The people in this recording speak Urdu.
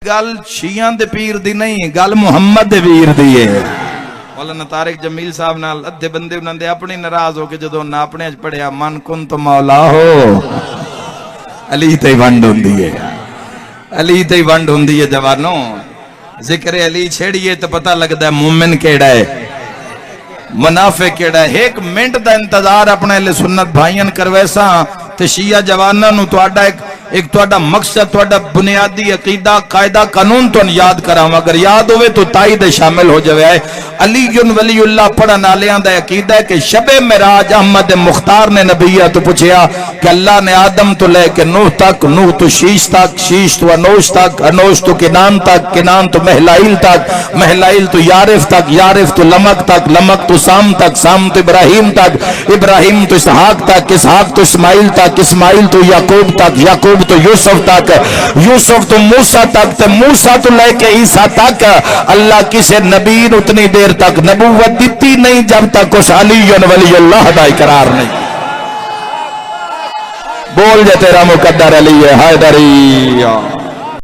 گل شیعہ دے پیر دی نہیں، گل محمد دے پیر دی ہے۔ مولانا طارق جمیل صاحب نال ادھے بندے انہاں دے اپنی ناراض ہو کے جدوں نہ اپنے اچ پڑھیا من کن تو مولا ہو علی تے ونڈ ہوندی ہے، علی تے ونڈ ہوندی ہے جوانوں۔ ذکر علی چھیڑیے تو پتہ لگدا ہے مومن کیڑا ہے، منافق کیڑا ہے۔ ایک منٹ دا انتظار اپنے اہل سنت بھائیاں کرویسا تے شیعہ جواناں نو تہاڈا ایک تہاڈا مقصد، تہاڈا بنیادی عقیدہ قاعدہ قانون تو یاد کراواں، اگر یاد ہوئے تو تائید شامل ہو جائے۔ علی ولی اللہ پڑھن والیاں دا عقیدہ ہے کہ شب معراج احمد مختار نے نبیہ تو پوچھیا کہ اللہ نے آدم تو لے کے نوح تک، نوح تو شیش تک، شیش تو انوش تک، انوش تو کنان تک، کنان تو مہلائل تک، مہلائل تو یارف تک، یارف تو لمک تک، لمک تو سام تک، سام تو ابراہیم تک، ابراہیم تو اسحاق تک، اسحاق تو اسماعیل تک، اسماعیل تو یعقوب تک، یعقوب تو یوسف تک، یوسف تو موسیٰ تک، تے موسیٰ تو لے کے عیسیٰ تک۔ اللہ کسے نبی اتنی دیر تک نبوت دیتی نہیں جب تک اس علی ولی اللہ دا اقرار نہیں۔ بول جے تیرا مقدر علی ہے حیدری۔